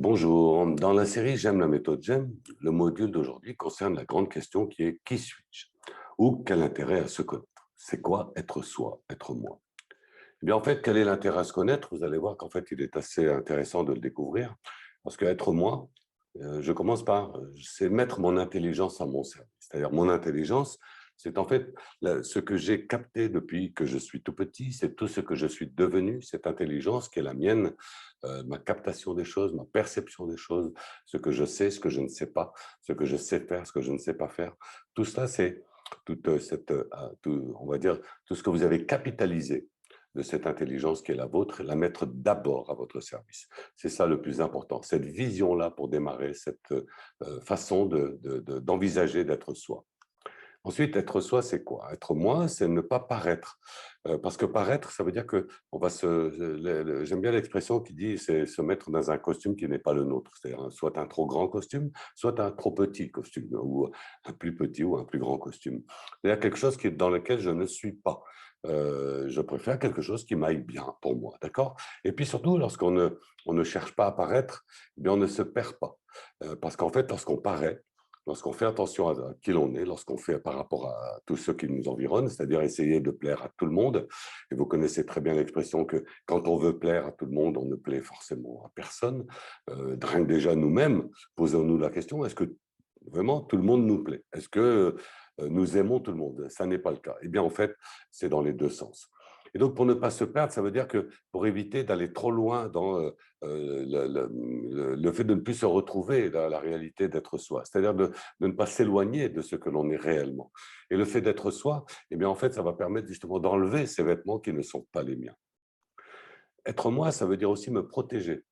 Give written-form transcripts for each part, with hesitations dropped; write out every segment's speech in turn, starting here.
Bonjour, dans la série J'aime la méthode J'aime, le module d'aujourd'hui concerne la grande question qui est qui suis-je? Ou quel intérêt à se connaître? C'est quoi être soi, être moi? Eh bien, en fait, quel est l'intérêt à se connaître? Vous allez voir qu'en fait, il est assez intéressant de le découvrir. Parce que être moi, je commence par, c'est mettre mon intelligence à mon service. C'est-à-dire, mon intelligence, c'est en fait ce que j'ai capté depuis que je suis tout petit, c'est tout ce que je suis devenu, cette intelligence qui est la mienne, ma captation des choses, ma perception des choses, ce que je sais, ce que je ne sais pas, ce que je sais faire, ce que je ne sais pas faire. Tout ça, c'est toute cette, on va dire, tout ce que vous avez capitalisé de cette intelligence qui est la vôtre, la mettre d'abord à votre service. C'est ça le plus important, cette vision-là pour démarrer, cette façon d'envisager d'être soi. Ensuite, être soi, c'est quoi? Être moi, c'est ne pas paraître. Parce que paraître, ça veut dire que on va j'aime bien l'expression qui dit c'est se mettre dans un costume qui n'est pas le nôtre. C'est-à-dire soit un trop grand costume, soit un trop petit costume, ou un plus petit ou un plus grand costume. C'est-à-dire quelque chose dans lequel je ne suis pas. Je préfère quelque chose qui m'aille bien pour moi, d'accord? Et puis surtout, on ne cherche pas à paraître, eh bien on ne se perd pas. Parce qu'en fait, lorsqu'on fait attention à qui l'on est, lorsqu'on fait par rapport à tous ceux qui nous environnent, c'est-à-dire essayer de plaire à tout le monde, et vous connaissez très bien l'expression que quand on veut plaire à tout le monde, on ne plaît forcément à personne. Rien que déjà nous-mêmes, posons-nous la question, est-ce que vraiment tout le monde nous plaît? Est-ce que nous aimons tout le monde? Ça n'est pas le cas. Eh bien, en fait, c'est dans les deux sens. Et donc, pour ne pas se perdre, ça veut dire que pour éviter d'aller trop loin dans le fait de ne plus se retrouver dans la réalité d'être soi, c'est-à-dire de ne pas s'éloigner de ce que l'on est réellement. Et le fait d'être soi, eh bien, en fait, ça va permettre justement d'enlever ces vêtements qui ne sont pas les miens. Être moi, ça veut dire aussi me protéger.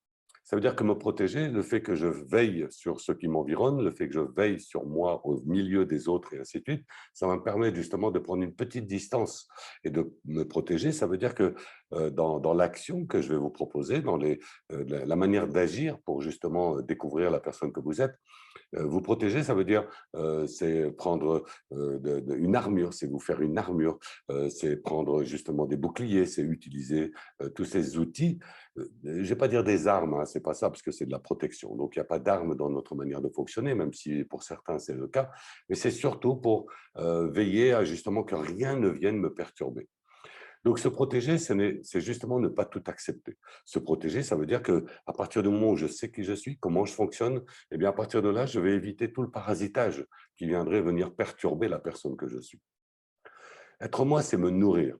Ça veut dire que me protéger, le fait que je veille sur ce qui m'environne, le fait que je veille sur moi au milieu des autres et ainsi de suite, ça va me permettre justement de prendre une petite distance et de me protéger. Ça veut dire que dans l'action que je vais vous proposer, dans la manière d'agir pour justement découvrir la personne que vous êtes, vous protéger, ça veut dire, c'est prendre, une armure, c'est vous faire une armure, c'est prendre justement des boucliers, c'est utiliser, tous ces outils. Je ne vais pas dire des armes, hein, c'est pas ça, parce que c'est de la protection. Donc il y a pas d'armes dans notre manière de fonctionner, même si pour certains c'est le cas, mais c'est surtout pour, veiller à justement que rien ne vienne me perturber. Donc se protéger, c'est justement ne pas tout accepter. Se protéger, ça veut dire que à partir du moment où je sais qui je suis, comment je fonctionne, eh bien à partir de là, je vais éviter tout le parasitage qui viendrait venir perturber la personne que je suis. Être moi, c'est me nourrir.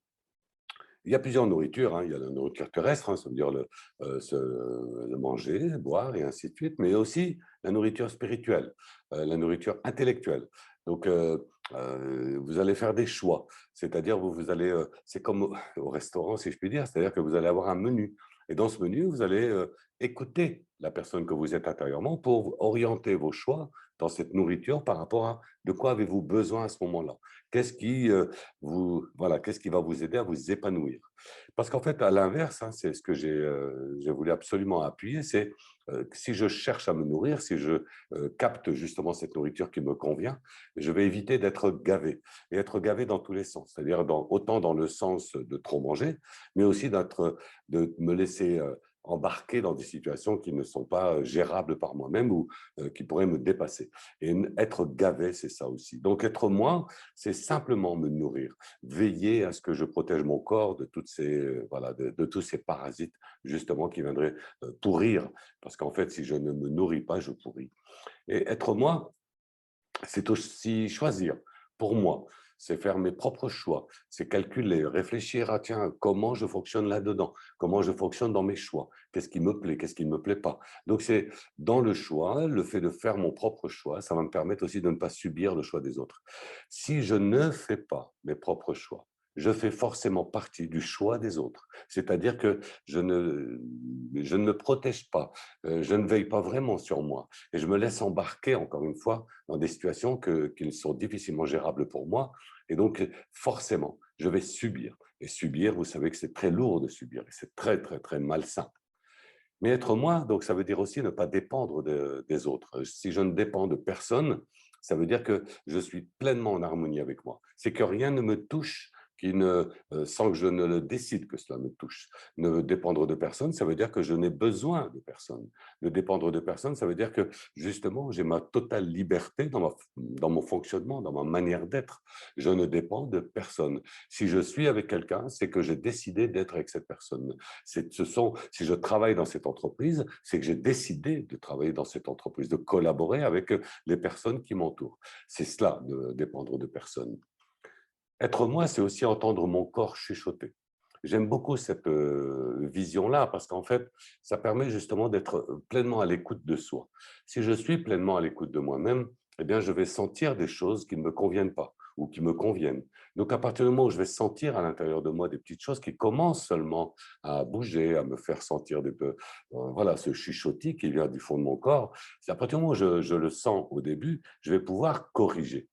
Il y a plusieurs nourritures, hein. Il y a la nourriture terrestre, hein, ça veut dire le manger, boire et ainsi de suite, mais il y a aussi la nourriture spirituelle, la nourriture intellectuelle. Donc, vous allez faire des choix, c'est-à-dire vous allez, c'est comme au restaurant, si je puis dire, c'est-à-dire que vous allez avoir un menu. Et dans ce menu, vous allez écouter la personne que vous êtes intérieurement pour orienter vos choix dans cette nourriture par rapport à de quoi avez-vous besoin à ce moment-là. Qu'est-ce qui voilà, qu'est-ce qui va vous aider à vous épanouir? Parce qu'en fait, à l'inverse, hein, c'est ce que j'ai voulu absolument appuyer, c'est, que si je cherche à me nourrir, si je, capte justement cette nourriture qui me convient, je vais éviter d'être gavé et être gavé dans tous les sens. C'est-à-dire autant dans le sens de trop manger, mais aussi de me laisser, embarquer dans des situations qui ne sont pas, gérables par moi-même ou, qui pourraient me dépasser. Et être gavé, c'est ça aussi. Donc être moi, c'est simplement me nourrir, veiller à ce que je protège mon corps de toutes ces, voilà, de tous ces parasites justement qui viendraient, pourrir. Parce qu'en fait, si je ne me nourris pas, je pourris. Et être moi, c'est aussi choisir pour moi, c'est faire mes propres choix, c'est calculer, réfléchir à tiens, comment je fonctionne là-dedans, comment je fonctionne dans mes choix, qu'est-ce qui me plaît, qu'est-ce qui ne me plaît pas. Donc c'est dans le choix, le fait de faire mon propre choix, ça va me permettre aussi de ne pas subir le choix des autres. Si je ne fais pas mes propres choix, je fais forcément partie du choix des autres. C'est-à-dire que je ne me protège pas, je ne veille pas vraiment sur moi et je me laisse embarquer, encore une fois, dans des situations qui sont difficilement gérables pour moi. Et donc, forcément, je vais subir. Et subir, vous savez que c'est très lourd de subir et c'est très, très, très malsain. Mais être moi, donc ça veut dire aussi ne pas dépendre des autres. Si je ne dépends de personne, ça veut dire que je suis pleinement en harmonie avec moi. C'est que rien ne me touche sans que je ne le décide que cela me touche. Ne dépendre de personne, ça veut dire que je n'ai besoin de personne. Ne dépendre de personne, ça veut dire que justement, j'ai ma totale liberté dans mon fonctionnement, dans ma manière d'être. Je ne dépends de personne. Si je suis avec quelqu'un, c'est que j'ai décidé d'être avec cette personne. Si je travaille dans cette entreprise, c'est que j'ai décidé de travailler dans cette entreprise, de collaborer avec les personnes qui m'entourent. C'est cela, de dépendre de personne. Être moi, c'est aussi entendre mon corps chuchoter. J'aime beaucoup cette vision-là parce qu'en fait, ça permet justement d'être pleinement à l'écoute de soi. Si je suis pleinement à l'écoute de moi-même, eh bien, je vais sentir des choses qui ne me conviennent pas ou qui me conviennent. Donc, à partir du moment où je vais sentir à l'intérieur de moi des petites choses qui commencent seulement à bouger, à me faire sentir voilà, ce chuchotis qui vient du fond de mon corps, c'est à partir du moment où je le sens au début, je vais pouvoir corriger.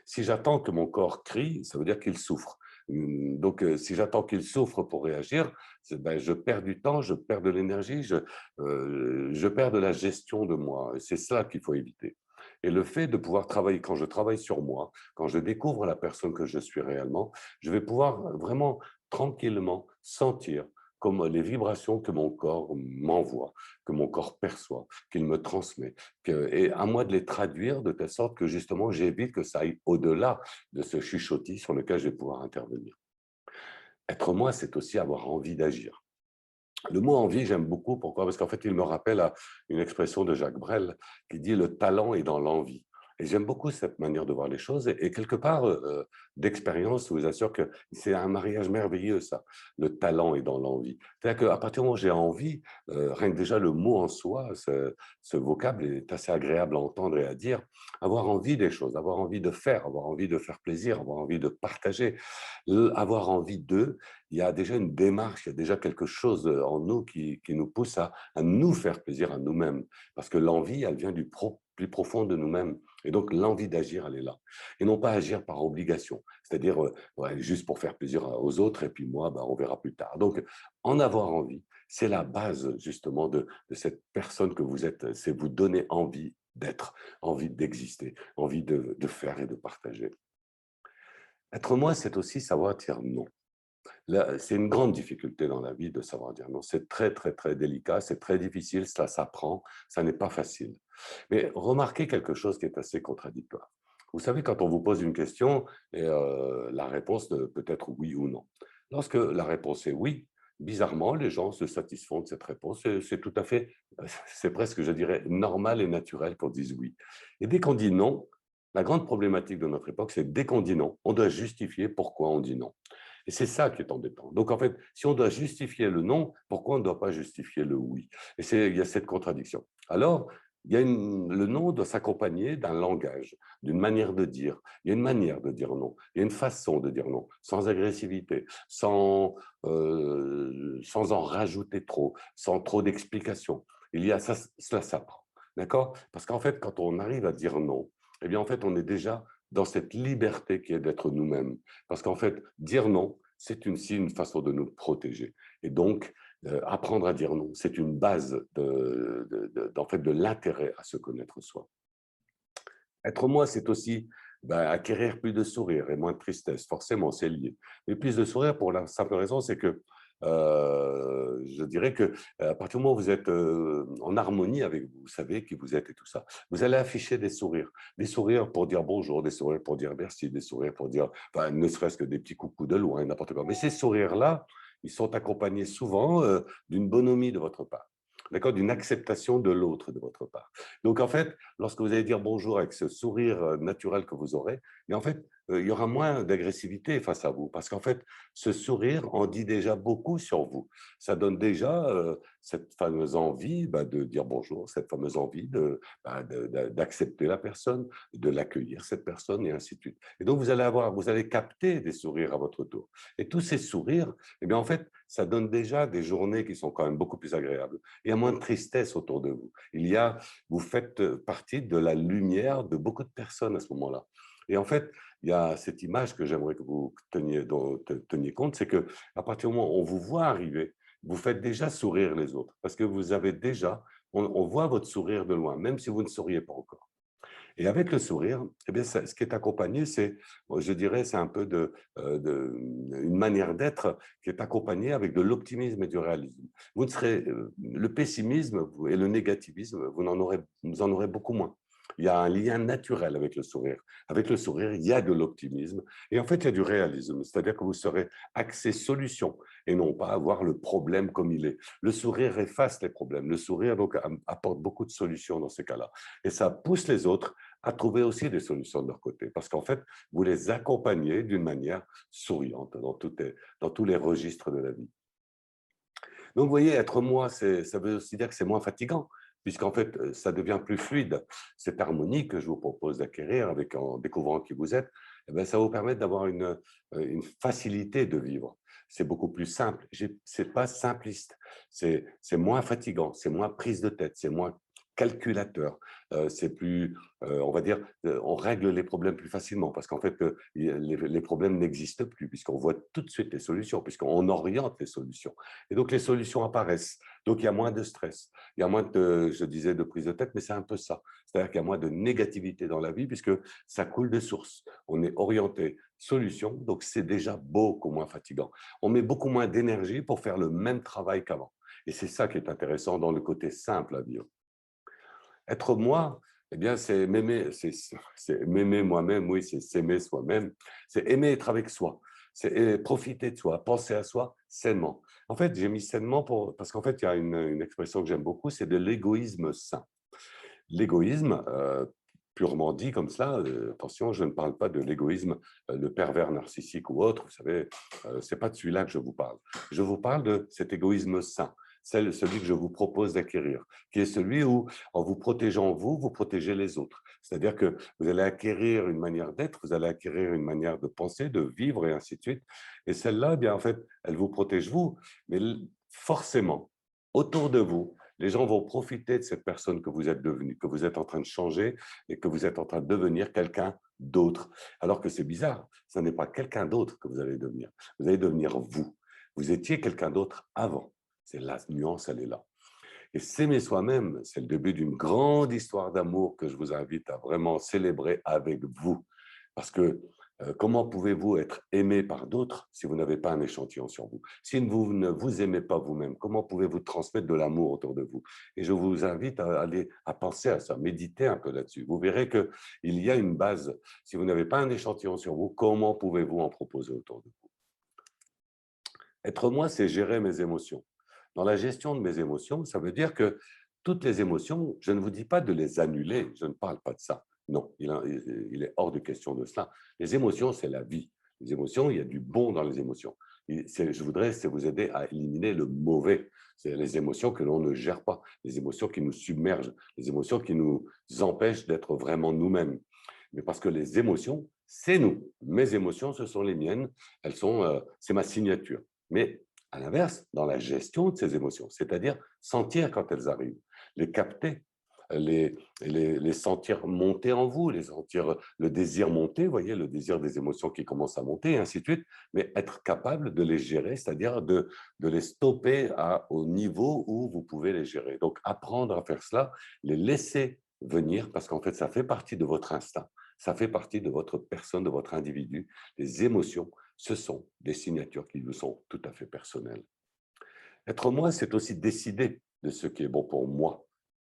Si j'attends que mon corps crie, ça veut dire qu'il souffre. Donc, si j'attends qu'il souffre pour réagir, ben, je perds du temps, je perds de l'énergie, je perds de la gestion de moi. C'est ça qu'il faut éviter. Et le fait de pouvoir travailler, quand je travaille sur moi, quand je découvre la personne que je suis réellement, je vais pouvoir vraiment tranquillement sentir comme les vibrations que mon corps m'envoie, que mon corps perçoit, qu'il me transmet. Et à moi de les traduire de telle sorte que justement j'évite que ça aille au-delà de ce chuchotis sur lequel je vais pouvoir intervenir. Être moi, c'est aussi avoir envie d'agir. Le mot envie, j'aime beaucoup. Pourquoi? Parce qu'en fait, il me rappelle à une expression de Jacques Brel qui dit le talent est dans l'envie. Et j'aime beaucoup cette manière de voir les choses. Et quelque part, d'expérience, je vous assure que c'est un mariage merveilleux, ça. Le talent est dans l'envie. C'est-à-dire qu'à partir du moment où j'ai envie, rien que déjà le mot en soi, ce vocable est assez agréable à entendre et à dire. Avoir envie des choses, avoir envie de faire, avoir envie de faire plaisir, avoir envie de partager, avoir envie d'eux, il y a déjà une démarche, il y a déjà quelque chose en nous qui nous pousse à nous faire plaisir à nous-mêmes. Parce que l'envie, elle vient plus profond de nous-mêmes. Et donc, l'envie d'agir, elle est là. Et non pas agir par obligation, c'est-à-dire ouais, juste pour faire plaisir aux autres, et puis moi, ben, on verra plus tard. Donc, en avoir envie, c'est la base justement de cette personne que vous êtes, c'est vous donner envie d'être, envie d'exister, envie de faire et de partager. Être moi, c'est aussi savoir dire non. C'est une grande difficulté dans la vie de savoir dire non. C'est très, très, très délicat, c'est très difficile, ça s'apprend, ça n'est pas facile. Mais remarquez quelque chose qui est assez contradictoire. Vous savez, quand on vous pose une question, et, la réponse peut être oui ou non. Lorsque la réponse est oui, bizarrement, les gens se satisfont de cette réponse. C'est tout à fait, c'est presque, je dirais, normal et naturel qu'on dise oui. Et dès qu'on dit non, la grande problématique de notre époque, c'est dès qu'on dit non, on doit justifier pourquoi on dit non. Et c'est ça qui est embêtant. Donc, en fait, si on doit justifier le non, pourquoi on ne doit pas justifier le oui? Et il y a cette contradiction. Alors, le non doit s'accompagner d'un langage, d'une manière de dire. Il y a une manière de dire non. Il y a une façon de dire non, sans agressivité, sans en rajouter trop, sans trop d'explications. Cela s'apprend. D'accord? Parce qu'en fait, quand on arrive à dire non, eh bien, en fait, on est déjà dans cette liberté qui est d'être nous-mêmes. Parce qu'en fait, dire non, c'est une façon de nous protéger. Et donc, apprendre à dire non, c'est une base en fait, de l'intérêt à se connaître soi. Être moi, c'est aussi acquérir plus de sourire et moins de tristesse. Forcément, c'est lié. Mais plus de sourire, pour la simple raison, c'est que je dirais que à partir du moment où vous êtes en harmonie avec vous, vous savez qui vous êtes et tout ça, vous allez afficher des sourires pour dire bonjour, des sourires pour dire merci, des sourires pour dire, enfin, ne serait-ce que des petits coucous de loin, n'importe quoi. Mais ces sourires-là, ils sont accompagnés souvent d'une bonhomie de votre part. D'accord, d'une acceptation de l'autre de votre part. Donc en fait, lorsque vous allez dire bonjour avec ce sourire naturel que vous aurez, mais en fait, il y aura moins d'agressivité face à vous, parce qu'en fait, ce sourire en dit déjà beaucoup sur vous. Ça donne déjà cette fameuse envie de dire bonjour, cette fameuse envie d'accepter la personne, de l'accueillir, cette personne, et ainsi de suite. Et donc, vous allez capter des sourires à votre tour. Et tous ces sourires, eh bien, en fait, ça donne déjà des journées qui sont quand même beaucoup plus agréables. Il y a moins de tristesse autour de vous. Vous faites partie de la lumière de beaucoup de personnes à ce moment-là. Et en fait, il y a cette image que j'aimerais que vous teniez compte, c'est que à partir du moment où on vous voit arriver, vous faites déjà sourire les autres, parce que vous avez déjà, on voit votre sourire de loin, même si vous ne souriez pas encore. Et avec le sourire, eh bien, ce qui est accompagné, c'est, moi, je dirais, c'est un peu une manière d'être qui est accompagnée avec de l'optimisme et du réalisme. Vous ne serez, le pessimisme et le négativisme, vous en aurez beaucoup moins. Il y a un lien naturel avec le sourire. Avec le sourire, il y a de l'optimisme et en fait, il y a du réalisme, c'est-à-dire que vous serez axé solution et non pas avoir le problème comme il est. Le sourire efface les problèmes. Le sourire donc apporte beaucoup de solutions dans ces cas-là et ça pousse les autres à trouver aussi des solutions de leur côté. Parce qu'en fait, vous les accompagnez d'une manière souriante dans tous les registres de la vie. Donc, vous voyez, être moi, ça veut aussi dire que c'est moins fatigant, puisqu'en fait, ça devient plus fluide. Cette harmonie que je vous propose d'acquérir en découvrant qui vous êtes, eh bien, ça va vous permettre d'avoir une facilité de vivre. C'est beaucoup plus simple. Ce n'est pas simpliste. C'est moins fatigant, c'est moins prise de tête, c'est moins calculateur. C'est plus, on va dire, on règle les problèmes plus facilement parce qu'en fait, les problèmes n'existent plus puisqu'on voit tout de suite les solutions, puisqu'on oriente les solutions. Et donc, les solutions apparaissent. Donc, il y a moins de stress. Il y a moins de, je disais, de prise de tête, mais c'est un peu ça. C'est-à-dire qu'il y a moins de négativité dans la vie puisque ça coule de source. On est orienté solution, donc c'est déjà beaucoup moins fatigant. On met beaucoup moins d'énergie pour faire le même travail qu'avant. Et c'est ça qui est intéressant dans le côté simple à vivre. Être moi, eh bien, c'est m'aimer moi-même, oui, c'est s'aimer soi-même, c'est aimer être avec soi, c'est profiter de soi, penser à soi sainement. En fait, j'ai mis sainement parce qu'en fait, il y a une expression que j'aime beaucoup, c'est de l'égoïsme sain. L'égoïsme, purement dit comme cela, attention, je ne parle pas de l'égoïsme, le pervers narcissique ou autre, vous savez, ce n'est pas de celui-là que je vous parle. Je vous parle de cet égoïsme sain, celui que je vous propose d'acquérir, qui est celui où, en vous protégeant vous, vous protégez les autres. C'est-à-dire que vous allez acquérir une manière d'être, vous allez acquérir une manière de penser, de vivre et ainsi de suite. Et celle-là, eh bien, en fait, elle vous protège vous, mais forcément, autour de vous, les gens vont profiter de cette personne que vous êtes devenue, que vous êtes en train de changer et que vous êtes en train de devenir quelqu'un d'autre. Alors que c'est bizarre, ce n'est pas quelqu'un d'autre que vous allez devenir. Vous allez devenir vous. Vous étiez quelqu'un d'autre avant. C'est la nuance, elle est là. Et s'aimer soi-même, c'est le début d'une grande histoire d'amour que je vous invite à vraiment célébrer avec vous. Parce que comment pouvez-vous être aimé par d'autres si vous n'avez pas un échantillon sur vous? Si vous ne vous aimez pas vous-même, comment pouvez-vous transmettre de l'amour autour de vous? Et je vous invite à penser à ça, méditer un peu là-dessus. Vous verrez qu'il y a une base. Si vous n'avez pas un échantillon sur vous, comment pouvez-vous en proposer autour de vous? Être moi, c'est gérer mes émotions. Dans la gestion de mes émotions, ça veut dire que toutes les émotions, je ne vous dis pas de les annuler, je ne parle pas de ça. Non, il est hors de question de cela. Les émotions, c'est la vie. Les émotions, il y a du bon dans les émotions. Je voudrais vous aider à éliminer le mauvais. C'est les émotions que l'on ne gère pas, les émotions qui nous submergent, les émotions qui nous empêchent d'être vraiment nous-mêmes. Mais parce que les émotions, c'est nous. Mes émotions, ce sont les miennes. C'est ma signature. Mais à l'inverse, dans la gestion de ces émotions, c'est-à-dire sentir quand elles arrivent, les capter, les sentir monter en vous, les sentir le désir monter, vous voyez, le désir des émotions qui commencent à monter, et ainsi de suite, mais être capable de les gérer, c'est-à-dire de les stopper au niveau où vous pouvez les gérer. Donc, apprendre à faire cela, les laisser venir, parce qu'en fait, ça fait partie de votre instinct, ça fait partie de votre personne, de votre individu. Les émotions, ce sont des signatures qui vous sont tout à fait personnelles. Être moi, c'est aussi décider de ce qui est bon pour moi.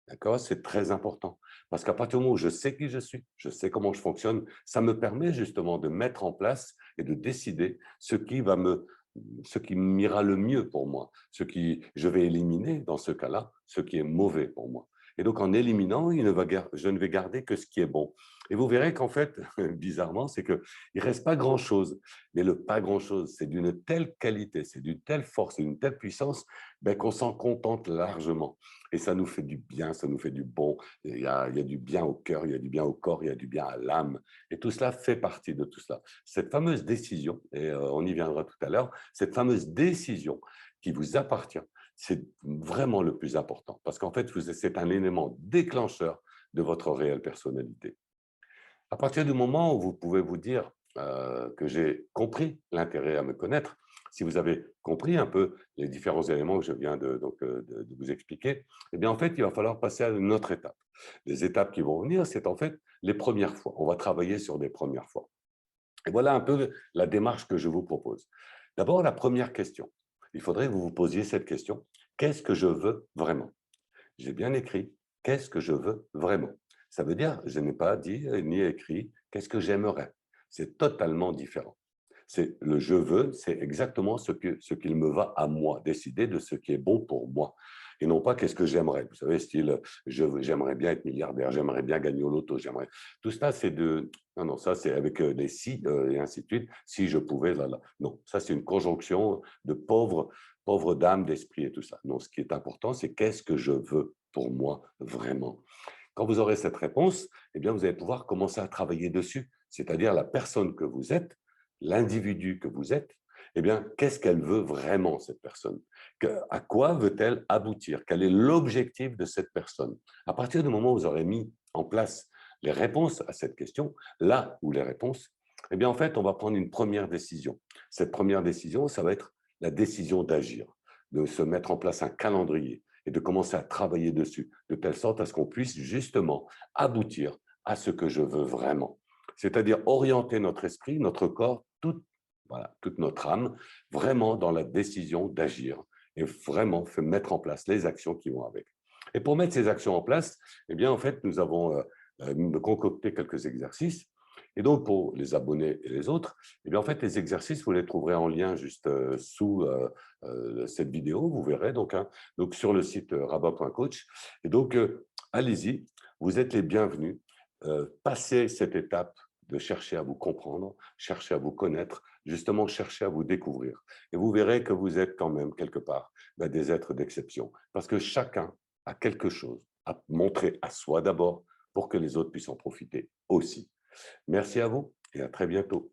D'accord? C'est très important. Parce qu'à partir du moment où je sais qui je suis, je sais comment je fonctionne, ça me permet justement de mettre en place et de décider ce qui m'ira le mieux pour moi, ce qui je vais éliminer dans ce cas-là, ce qui est mauvais pour moi. Et donc, en éliminant, je ne vais garder que ce qui est bon. Et vous verrez qu'en fait, bizarrement, c'est qu'il ne reste pas grand-chose. Mais le pas grand-chose, c'est d'une telle qualité, c'est d'une telle force, d'une telle puissance, ben, qu'on s'en contente largement. Et ça nous fait du bien, ça nous fait du bon. Il y a du bien au cœur, il y a du bien au corps, il y a du bien à l'âme. Et tout cela fait partie de tout cela. Cette fameuse décision, et on y viendra tout à l'heure, cette fameuse décision qui vous appartient, c'est vraiment le plus important. Parce qu'en fait, c'est un élément déclencheur de votre réelle personnalité. À partir du moment où vous pouvez vous dire que j'ai compris l'intérêt à me connaître, si vous avez compris un peu les différents éléments que je viens de vous expliquer, eh bien, en fait, il va falloir passer à une autre étape. Les étapes qui vont venir, c'est en fait les premières fois. On va travailler sur des premières fois. Et voilà un peu la démarche que je vous propose. D'abord, la première question. Il faudrait que vous vous posiez cette question. Qu'est-ce que je veux vraiment? J'ai bien écrit. Qu'est-ce que je veux vraiment? Ça veut dire, je n'ai pas dit ni écrit, qu'est-ce que j'aimerais? C'est totalement différent. C'est le je veux, c'est exactement ce qu'il me va à moi, décider de ce qui est bon pour moi. Et non pas qu'est-ce que j'aimerais. Vous savez, style, j'aimerais bien être milliardaire, j'aimerais bien gagner au loto, j'aimerais. Tout ça, c'est de. Non, non, ça, c'est avec les si et ainsi de suite. Si je pouvais, là, là. Non, ça, c'est une conjonction de pauvres d'âme, d'esprit et tout ça. Non, ce qui est important, c'est qu'est-ce que je veux pour moi vraiment. Quand vous aurez cette réponse, eh bien, vous allez pouvoir commencer à travailler dessus, c'est-à-dire la personne que vous êtes, l'individu que vous êtes, eh bien, qu'est-ce qu'elle veut vraiment, cette personne? À quoi veut-elle aboutir? Quel est l'objectif de cette personne? À partir du moment où vous aurez mis en place les réponses à cette question, là où les réponses, eh bien, en fait, on va prendre une première décision. Cette première décision, ça va être la décision d'agir, de se mettre en place un calendrier et de commencer à travailler dessus, de telle sorte à ce qu'on puisse justement aboutir à ce que je veux vraiment. C'est-à-dire orienter notre esprit, notre corps, toute notre âme, vraiment dans la décision d'agir et vraiment mettre en place les actions qui vont avec. Et pour mettre ces actions en place, eh bien, en fait, nous avons concocté quelques exercices. Et donc, pour les abonnés et les autres, eh bien, en fait, les exercices, vous les trouverez en lien juste sous cette vidéo, vous verrez, donc sur le site rabat.coach. Et donc, allez-y, vous êtes les bienvenus. Passez cette étape de chercher à vous comprendre, chercher à vous connaître, justement chercher à vous découvrir. Et vous verrez que vous êtes quand même, quelque part, des êtres d'exception. Parce que chacun a quelque chose à montrer à soi d'abord pour que les autres puissent en profiter aussi. Merci à vous et à très bientôt.